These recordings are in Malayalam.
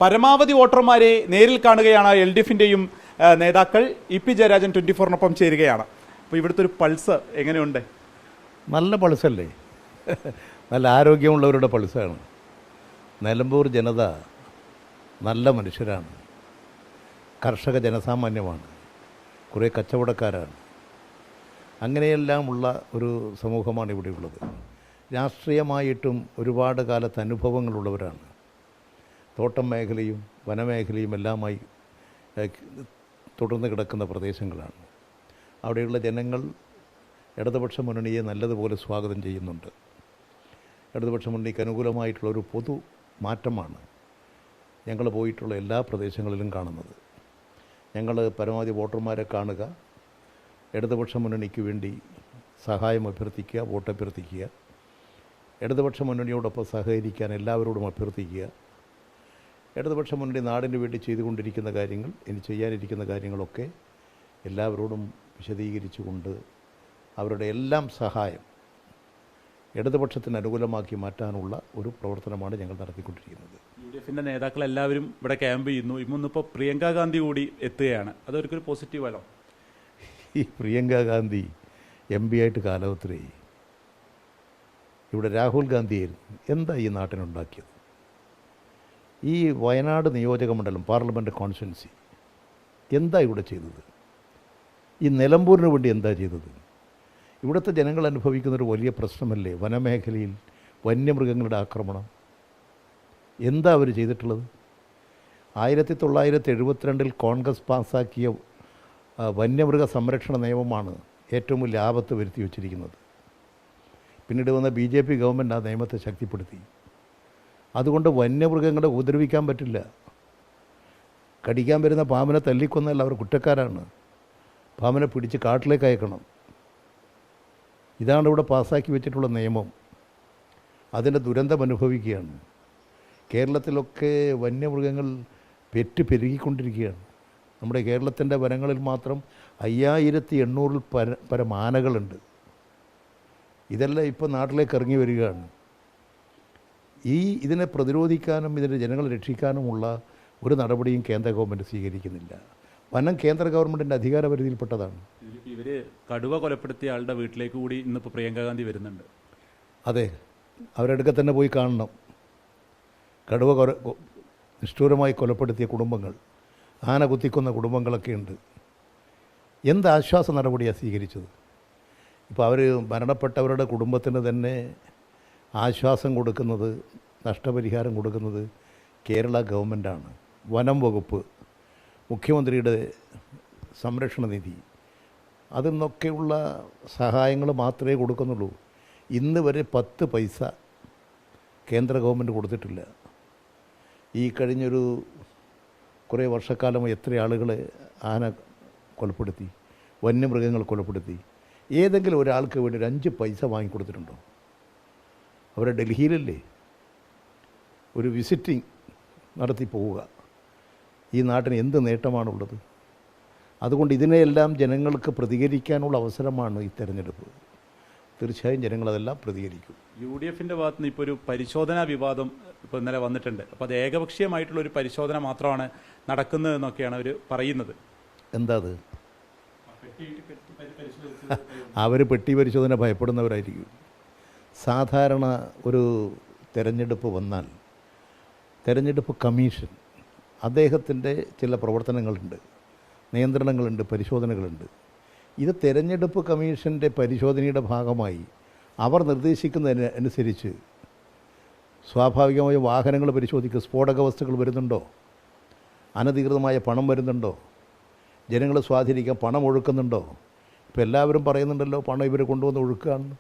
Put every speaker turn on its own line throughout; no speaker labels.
പരമാവധി വോട്ടർമാരെ നേരിൽ കാണുകയാണ് LDFിൻ്റെയും നേതാക്കൾ. EP ജയരാജൻ 24-നൊപ്പം ചേരുകയാണ്. അപ്പോൾ ഇവിടുത്തെ ഒരു പൾസ് എങ്ങനെയുണ്ട്?
നല്ല പൾസല്ലേ, നല്ല ആരോഗ്യമുള്ളവരുടെ പൾസാണ്. നിലമ്പൂർ ജനത നല്ല മനുഷ്യരാണ്, കർഷക ജനസാമാന്യമാണ്, കുറേ കച്ചവടക്കാരാണ്. അങ്ങനെയെല്ലാമുള്ള ഒരു സമൂഹമാണ് ഇവിടെയുള്ളത്. രാഷ്ട്രീയമായിട്ടും ഒരുപാട് കാലത്ത് അനുഭവങ്ങളുള്ളവരാണ്. തോട്ടം മേഖലയും വനമേഖലയും എല്ലാമായി തുടർന്ന് കിടക്കുന്ന പ്രദേശങ്ങളാണ്. അവിടെയുള്ള ജനങ്ങൾ ഇടതുപക്ഷ മുന്നണിയെ നല്ലതുപോലെ സ്വാഗതം ചെയ്യുന്നുണ്ട്. ഇടതുപക്ഷ മുന്നണിക്ക് അനുകൂലമായിട്ടുള്ളൊരു പൊതു മാറ്റമാണ് ഞങ്ങൾ പോയിട്ടുള്ള എല്ലാ പ്രദേശങ്ങളിലും കാണുന്നത്. ഞങ്ങൾ പരമാവധി വോട്ടർമാരെ കാണുക, ഇടതുപക്ഷ മുന്നണിക്ക് വേണ്ടി സഹായം അഭ്യർത്ഥിക്കുക, വോട്ട് അഭ്യർത്ഥിക്കുക, ഇടതുപക്ഷ മുന്നണിയോടൊപ്പം സഹകരിക്കാൻ എല്ലാവരോടും അഭ്യർത്ഥിക്കുക. ഇടതുപക്ഷ മുന്നണി നാടിന് വേണ്ടി ചെയ്തുകൊണ്ടിരിക്കുന്ന കാര്യങ്ങൾ, ഇനി ചെയ്യാനിരിക്കുന്ന കാര്യങ്ങളൊക്കെ എല്ലാവരോടും വിശദീകരിച്ചുകൊണ്ട് അവരുടെ എല്ലാം സഹായം ഇടതുപക്ഷത്തിന് അനുകൂലമാക്കി മാറ്റാനുള്ള ഒരു പ്രവർത്തനമാണ് ഞങ്ങൾ നടത്തിക്കൊണ്ടിരിക്കുന്നത്.
LDFിൻ്റെ നേതാക്കൾ എല്ലാവരും ഇവിടെ ക്യാമ്പ് ചെയ്യുന്നു. ഇന്നിപ്പോൾ പ്രിയങ്ക ഗാന്ധി കൂടി എത്തുകയാണ്. അതൊരിക്കലും പോസിറ്റീവല്ലോ.
ഈ പ്രിയങ്ക ഗാന്ധി MP ആയിട്ട് കാലാവധിയായി. ഇവിടെ രാഹുൽ ഗാന്ധിയായിരുന്നു. എന്താ ഈ നാട്ടിനുണ്ടാക്കിയത്? ഈ വയനാട് നിയോജക മണ്ഡലം പാർലമെൻറ്റ് കോൺസ്റ്റിറ്റ്യുവൻസി എന്താ ഇവിടെ ചെയ്തത്? ഈ നിലമ്പൂരിന് വേണ്ടി എന്താ ചെയ്തത്? ഇവിടുത്തെ ജനങ്ങൾ അനുഭവിക്കുന്നൊരു വലിയ പ്രശ്നമല്ലേ വനമേഖലയിൽ വന്യമൃഗങ്ങളുടെ ആക്രമണം. എന്താ അവർ ചെയ്തിട്ടുള്ളത്? 1972 കോൺഗ്രസ് പാസ്സാക്കിയ വന്യമൃഗ സംരക്ഷണ നിയമമാണ് ഏറ്റവും വലിയ ആപത്ത് വരുത്തി വച്ചിരിക്കുന്നത്. പിന്നീട് വന്ന BJP ഗവൺമെൻറ് ആ നിയമത്തെ ശക്തിപ്പെടുത്തി. അതുകൊണ്ട് വന്യമൃഗങ്ങളെ ഉപദ്രവിക്കാൻ പറ്റില്ല. കടിക്കാൻ വരുന്ന പാമ്പിനെ തല്ലിക്കൊന്നല്ല, അവർ കുറ്റക്കാരാണ്. പാമ്പിനെ പിടിച്ച് കാട്ടിലേക്ക് അയക്കണം. ഇതാണ് ഇവിടെ പാസ്സാക്കി വെച്ചിട്ടുള്ള നിയമം. അതിൻ്റെ ദുരന്തം അനുഭവിക്കുകയാണ്. കേരളത്തിലൊക്കെ വന്യമൃഗങ്ങൾ പെരുകിക്കൊണ്ടിരിക്കുകയാണ്. നമ്മുടെ കേരളത്തിൻ്റെ വനങ്ങളിൽ മാത്രം 5800 പരം ആനകളുണ്ട്. ഇതെല്ലാം ഇപ്പോൾ നാട്ടിലേക്ക് ഇറങ്ങി വരികയാണ്. ഇതിനെ പ്രതിരോധിക്കാനും ഇതിൻ്റെ ജനങ്ങളെ രക്ഷിക്കാനുമുള്ള ഒരു നടപടിയും കേന്ദ്ര ഗവൺമെൻറ് സ്വീകരിക്കുന്നില്ല. വനം കേന്ദ്ര ഗവൺമെൻറ്റിൻ്റെ അധികാരപരിധിയിൽപ്പെട്ടതാണ്.
ഇവർ കടുവ കൊലപ്പെടുത്തിയ ആളുടെ വീട്ടിലേക്ക് കൂടി ഇന്നിപ്പോൾ പ്രിയങ്ക ഗാന്ധി വരുന്നുണ്ട്.
അതെ, അവരടുക്ക തന്നെ പോയി കാണണം. കടുവ നിഷ്ഠൂരമായി കൊലപ്പെടുത്തിയ കുടുംബങ്ങൾ, ആന കുത്തിക്കൊന്ന കുടുംബങ്ങളൊക്കെ ഉണ്ട്. എന്ത് ആശ്വാസ നടപടിയാണ് സ്വീകരിച്ചത്? ഇപ്പോൾ അവർ മരണപ്പെട്ടവരുടെ കുടുംബത്തിന് തന്നെ ആശ്വാസം കൊടുക്കുന്നത്, നഷ്ടപരിഹാരം കൊടുക്കുന്നത് കേരള ഗവൺമെൻറ്റാണ്. വനം വകുപ്പ്, മുഖ്യമന്ത്രിയുടെ സംരക്ഷണ നിധി, അതിൽ നിന്നൊക്കെയുള്ള സഹായങ്ങൾ മാത്രമേ കൊടുക്കുന്നുള്ളൂ. ഇന്ന് വരെ 10 പൈസ കേന്ദ്ര ഗവൺമെൻറ് കൊടുത്തിട്ടില്ല. ഈ കഴിഞ്ഞൊരു കുറേ വർഷക്കാലം എത്ര ആളുകളെ ആന കൊലപ്പെടുത്തി, വന്യമൃഗങ്ങൾ കൊലപ്പെടുത്തി. ഏതെങ്കിലും ഒരാൾക്ക് വേണ്ടി ഒരു 5 പൈസ വാങ്ങിക്കൊടുത്തിട്ടുണ്ടോ? അവരെ ഡൽഹിയിലല്ലേ ഒരു വിസിറ്റിംഗ് നടത്തി പോവുക. ഈ നാട്ടിന് എന്ത് നേട്ടമാണുള്ളത്? അതുകൊണ്ട് ഇതിനെയെല്ലാം ജനങ്ങൾക്ക് പ്രതികരിക്കാനുള്ള അവസരമാണ് ഈ തെരഞ്ഞെടുപ്പ്. തീർച്ചയായും ജനങ്ങളതെല്ലാം പ്രതികരിക്കും.
UDFിൻ്റെ ഭാഗത്ത് നിന്ന് ഇപ്പോൾ ഒരു പരിശോധനാ വിവാദം ഇപ്പോൾ ഇന്നലെ വന്നിട്ടുണ്ട്. അപ്പോൾ അത് ഏകപക്ഷീയമായിട്ടുള്ളൊരു പരിശോധന മാത്രമാണ് നടക്കുന്നതെന്നൊക്കെയാണ് അവർ പറയുന്നത്.
എന്താ അത്? അവർ പെട്ടി പരിശോധന ഭയപ്പെടുന്നവരായിരിക്കും. സാധാരണ ഒരു തെരഞ്ഞെടുപ്പ് വന്നാൽ തെരഞ്ഞെടുപ്പ് കമ്മീഷൻ അദ്ദേഹത്തിൻ്റെ ചില പ്രവർത്തനങ്ങളുണ്ട്, നിയന്ത്രണങ്ങളുണ്ട്, പരിശോധനകളുണ്ട്. ഇത് തെരഞ്ഞെടുപ്പ് കമ്മീഷൻ്റെ പരിശോധനയുടെ ഭാഗമായി അവർ നിർദ്ദേശിക്കുന്നതിന് അനുസരിച്ച് സ്വാഭാവികമായ വാഹനങ്ങൾ പരിശോധിക്കുക. സ്ഫോടക വസ്തുക്കൾ വരുന്നുണ്ടോ? അനധികൃതമായ പണം വരുന്നുണ്ടോ? ജനങ്ങളെ സ്വാധീനിക്കാൻ പണം ഒഴുക്കുന്നുണ്ടോ? ഇപ്പോൾ എല്ലാവരും പറയുന്നുണ്ടല്ലോ പണം ഇവർ കൊണ്ടുവന്ന് ഒഴുക്കുകയാണെന്ന്.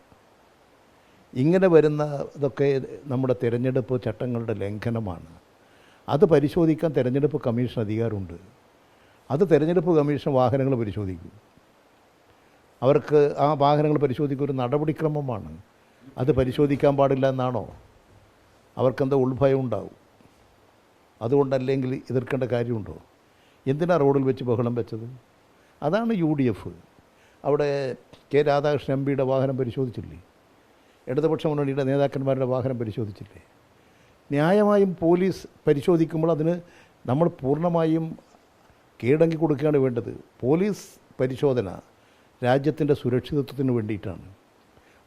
ഇങ്ങനെ വരുന്ന ഇതൊക്കെ നമ്മുടെ തിരഞ്ഞെടുപ്പ് ചട്ടങ്ങളുടെ ലംഘനമാണ്. അത് പരിശോധിക്കാൻ തിരഞ്ഞെടുപ്പ് കമ്മീഷൻ അധികാരമുണ്ട്. അത് തിരഞ്ഞെടുപ്പ് കമ്മീഷൻ വാഹനങ്ങൾ പരിശോധിക്കും. അവർക്ക് ആ വാഹനങ്ങൾ പരിശോധിക്കുക ഒരു നടപടിക്രമമാണ്. അത് പരിശോധിക്കാൻ പാടില്ല എന്നാണോ? അവർക്കെന്താ ഉൾഭയം ഉണ്ടാവും. അതുകൊണ്ടല്ലെങ്കിൽ എതിർക്കേണ്ട കാര്യമുണ്ടോ? എന്തിനാണ് റോഡിൽ വെച്ച് ബഹളം വെച്ചത്? അതാണ് UDF. അവിടെ കെ രാധാകൃഷ്ണൻ MPയുടെ വാഹനം പരിശോധിച്ചില്ലേ? ഇടതുപക്ഷ മുന്നണിയുടെ നേതാക്കന്മാരുടെ വാഹനം പരിശോധിച്ചില്ലേ? ന്യായമായും പോലീസ് പരിശോധിക്കുമ്പോൾ അതിന് നമ്മൾ പൂർണ്ണമായും കീഴടങ്ങി കൊടുക്കുകയാണ് വേണ്ടത്. പോലീസ് പരിശോധന രാജ്യത്തിൻ്റെ സുരക്ഷിതത്വത്തിന് വേണ്ടിയിട്ടാണ്.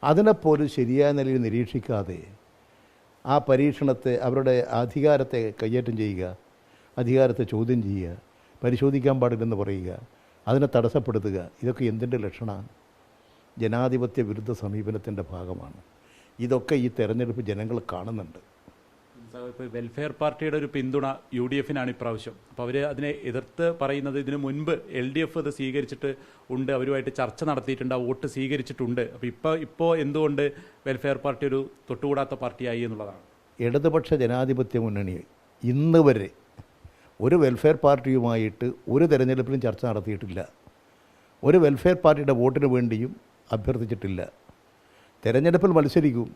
അതിനെപ്പോലും ശരിയായ നിലയിൽ നിരീക്ഷിക്കാതെ ആ പരീക്ഷണത്തെ, അവരുടെ അധികാരത്തെ കയ്യേറ്റം ചെയ്യുക, അധികാരത്തെ ചോദ്യം ചെയ്യുക, പരിശോധിക്കാൻ പാടില്ലെന്ന് പറയുക, അതിനെ തടസ്സപ്പെടുത്തുക, ഇതൊക്കെ എന്തിൻ്റെ ലക്ഷണമാണ്? ജനാധിപത്യ വിരുദ്ധ സമീപനത്തിൻ്റെ ഭാഗമാണ്. ഇതൊക്കെ ഈ തെരഞ്ഞെടുപ്പ് ജനങ്ങൾ കാണുന്നുണ്ട്.
ഇപ്പോൾ വെൽഫെയർ പാർട്ടിയുടെ ഒരു പിന്തുണ UDF-നാണ് ഇപ്രാവശ്യം. അപ്പോൾ അവർ അതിനെ എതിർത്ത് പറയുന്നത് ഇതിനു മുൻപ് LDF അത് സ്വീകരിച്ചിട്ട് ഉണ്ട്, അവരുമായിട്ട് ചർച്ച നടത്തിയിട്ടുണ്ട്, ആ വോട്ട് സ്വീകരിച്ചിട്ടുണ്ട്. അപ്പോൾ ഇപ്പോൾ എന്തുകൊണ്ട് വെൽഫെയർ പാർട്ടി ഒരു തൊട്ടുകൂടാത്ത പാർട്ടിയായി എന്നുള്ളതാണ്.
ഇടതുപക്ഷ ജനാധിപത്യ മുന്നണി ഇന്ന് വരെ ഒരു വെൽഫെയർ പാർട്ടിയുമായിട്ട് ഒരു തെരഞ്ഞെടുപ്പിലും ചർച്ച നടത്തിയിട്ടില്ല. ഒരു വെൽഫെയർ പാർട്ടിയുടെ വോട്ടിന് വേണ്ടിയും അഭ്യർത്ഥിച്ചിട്ടില്ല. തെരഞ്ഞെടുപ്പിൽ മത്സരിക്കും,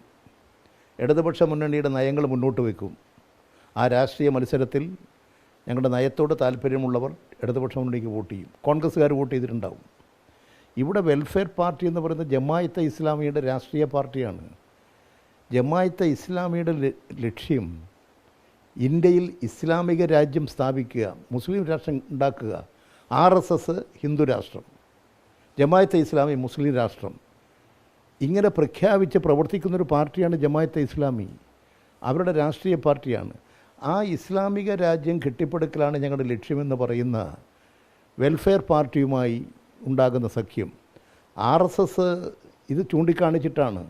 ഇടതുപക്ഷ മുന്നണിയുടെ നയങ്ങൾ മുന്നോട്ട് വയ്ക്കും. ആ രാഷ്ട്രീയ മത്സരത്തിൽ ഞങ്ങളുടെ നയത്തോട് താല്പര്യമുള്ളവർ ഇടതുപക്ഷ മുന്നണിക്ക് വോട്ട് ചെയ്യും. കോൺഗ്രസ്സുകാർ വോട്ട് ചെയ്തിട്ടുണ്ടാവും. ഇവിടെ വെൽഫെയർ പാർട്ടി എന്ന് പറയുന്നത് ജമാഅത്തെ ഇസ്ലാമിയുടെ രാഷ്ട്രീയ പാർട്ടിയാണ്. ജമാഅത്തെ ഇസ്ലാമിയുടെ ലക്ഷ്യം ഇന്ത്യയിൽ ഇസ്ലാമിക രാജ്യം സ്ഥാപിക്കുക, മുസ്ലിം രാഷ്ട്രം ഉണ്ടാക്കുക. RSS ഹിന്ദു രാഷ്ട്രം, ജമാഅത്തെ ഇസ്ലാമി മുസ്ലിം രാഷ്ട്രം, ഇങ്ങനെ പ്രഖ്യാപിച്ച് പ്രവർത്തിക്കുന്നൊരു പാർട്ടിയാണ് ജമാഅത്തെ ഇസ്ലാമി. അവരുടെ രാഷ്ട്രീയ പാർട്ടിയാണ്. ആ ഇസ്ലാമിക രാജ്യം കെട്ടിപ്പടുക്കലാണ് ഞങ്ങളുടെ ലക്ഷ്യമെന്ന് പറയുന്ന വെൽഫെയർ പാർട്ടിയുമായി ഉണ്ടാകുന്ന സഖ്യം RSS ഇത് ചൂണ്ടിക്കാണിച്ചിട്ടാണ്.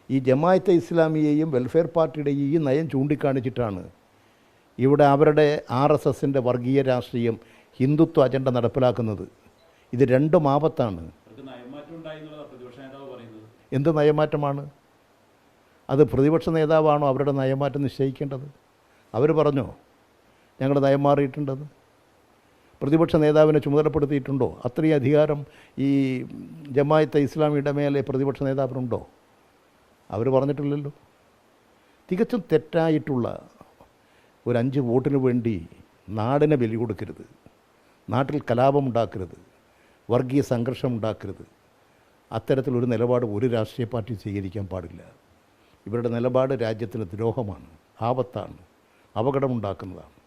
ഈ ജമാഅത്തെ ഇസ്ലാമിയെയും വെൽഫെയർ പാർട്ടിയുടെയും ഈ നയം ചൂണ്ടിക്കാണിച്ചിട്ടാണ് ഇവിടെ അവരുടെ RSSൻ്റെ വർഗീയ രാഷ്ട്രീയം, ഹിന്ദുത്വ അജണ്ട നടപ്പിലാക്കുന്നത്. ഇത് രണ്ടും ആപത്താണ്. എന്ത് നയമാറ്റമാണ് അത്? പ്രതിപക്ഷ നേതാവാണോ അവരുടെ നയമാറ്റം നിശ്ചയിക്കേണ്ടത്? അവർ പറഞ്ഞോ ഞങ്ങളുടെ നയം മാറിയിട്ടുണ്ടെന്ന്? പ്രതിപക്ഷ നേതാവിനെ ചുമതലപ്പെടുത്തിയിട്ടുണ്ടോ? അത്രയും അധികാരം ഈ ജമാഅത്തെ ഇസ്ലാമിയുടെ മേലെ പ്രതിപക്ഷ നേതാവിനുണ്ടോ? അവർ പറഞ്ഞിട്ടില്ലല്ലോ. തികച്ചും തെറ്റായിട്ടുള്ള ഒരു 5 വോട്ടിന് വേണ്ടി നാടിനെ ബലി കൊടുക്കരുത്, നാട്ടിൽ കലാപമുണ്ടാക്കരുത്, വർഗീയ സംഘർഷം ഉണ്ടാക്കരുത്. അത്തരത്തിലൊരു നിലപാട് ഒരു രാഷ്ട്രീയ പാർട്ടി സ്വീകരിക്കാൻ പാടില്ല. ഇവരുടെ നിലപാട് രാജ്യത്തിന് ദ്രോഹമാണ്, ആപത്താണ്, അപകടമുണ്ടാക്കുന്നതാണ്.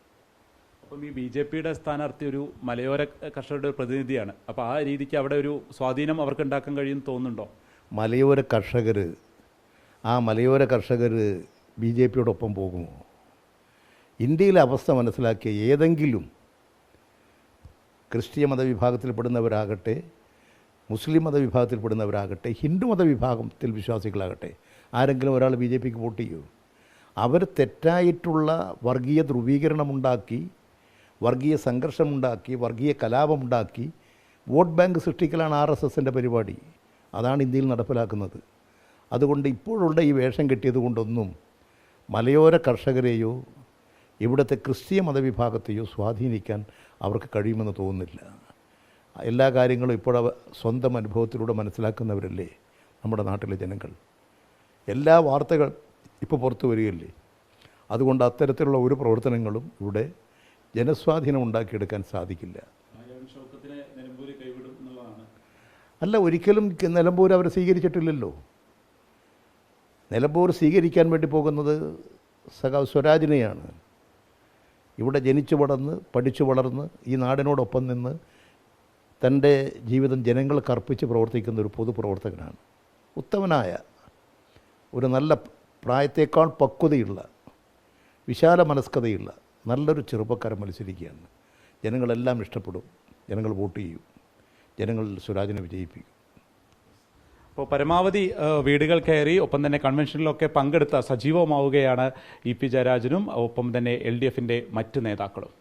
അപ്പം ഈ BJP-യുടെ സ്ഥാനാർത്ഥി ഒരു മലയോര കർഷകരുടെ പ്രതിനിധിയാണ്. അപ്പോൾ ആ രീതിക്ക് അവിടെ ഒരു സ്വാധീനം അവർക്ക് ഉണ്ടാക്കാൻ കഴിയുമെന്ന് തോന്നുന്നുണ്ടോ?
മലയോര കർഷകർ BJP-യോടൊപ്പം പോകുമോ? ഇന്ത്യയിലെ അവസ്ഥ മനസ്സിലാക്കിയ ഏതെങ്കിലും ക്രിസ്തീയ മതവിഭാഗത്തിൽപ്പെടുന്നവരാകട്ടെ, മുസ്ലിം മതവിഭാഗത്തിൽപ്പെടുന്നവരാകട്ടെ, ഹിന്ദു മതവിഭാഗത്തിൽ വിശ്വാസികളാകട്ടെ, ആരെങ്കിലും ഒരാൾ BJP-ക്ക് വോട്ട് ചെയ്യൂ? അവർ തെറ്റായിട്ടുള്ള വർഗീയ ധ്രുവീകരണമുണ്ടാക്കി, വർഗീയ സംഘർഷമുണ്ടാക്കി, വർഗീയ കലാപമുണ്ടാക്കി വോട്ട് ബാങ്ക് സൃഷ്ടിക്കലാണ് RSSൻ്റെ പരിപാടി. അതാണ് ഇന്ത്യയിൽ നടപ്പിലാക്കുന്നത്. അതുകൊണ്ട് ഇപ്പോഴുള്ള ഈ വേഷം കെട്ടിയത് കൊണ്ടൊന്നും മലയോര കർഷകരെയോ ഇവിടുത്തെ ക്രിസ്തീയ മതവിഭാഗത്തെയോ സ്വാധീനിക്കാൻ അവർക്ക് കഴിയുമെന്ന് തോന്നുന്നില്ല. എല്ലാ കാര്യങ്ങളും ഇപ്പോൾ സ്വന്തം അനുഭവത്തിലൂടെ മനസ്സിലാക്കുന്നവരല്ലേ നമ്മുടെ നാട്ടിലെ ജനങ്ങൾ. എല്ലാ വാർത്തകൾ ഇപ്പോൾ പുറത്തു വരികയല്ലേ. അതുകൊണ്ട് അത്തരത്തിലുള്ള ഒരു പ്രവർത്തനങ്ങളും ഇവിടെ ജനസ്വാധീനം ഉണ്ടാക്കിയെടുക്കാൻ സാധിക്കില്ല. അല്ല, ഒരിക്കലും നിലമ്പൂർ അവർ സ്വീകരിച്ചിട്ടില്ലല്ലോ. നിലമ്പൂർ സ്വീകരിക്കാൻ വേണ്ടി പോകുന്നത് സഖാവ് സ്വരാജിനെയാണ്. ഇവിടെ ജനിച്ചു വളർന്ന് പഠിച്ചു വളർന്ന് ഈ നാടിനോടൊപ്പം നിന്ന് തൻ്റെ ജീവിതം ജനങ്ങൾക്ക് അർപ്പിച്ച് പ്രവർത്തിക്കുന്ന ഒരു പൊതുപ്രവർത്തകനാണ്. ഉത്തമനായ ഒരു നല്ല പ്രായത്തേക്കാൾ പക്വതയുള്ള വിശാല മനസ്കതയുള്ള നല്ലൊരു ചെറുപ്പക്കാരൻ മത്സരിക്കുകയാണ്. ജനങ്ങളെല്ലാം ഇഷ്ടപ്പെടും, ജനങ്ങൾ വോട്ട് ചെയ്യും, ജനങ്ങൾ സ്വരാജിനെ വിജയിപ്പിക്കും.
അപ്പോൾ പരമാവധി വീടുകൾ കയറി ഒപ്പം തന്നെ കൺവെൻഷനിലൊക്കെ പങ്കെടുത്ത സജീവമാവുകയാണ് EP ജയരാജനും ഒപ്പം തന്നെ LDF-ൻ്റെ മറ്റ് നേതാക്കളും.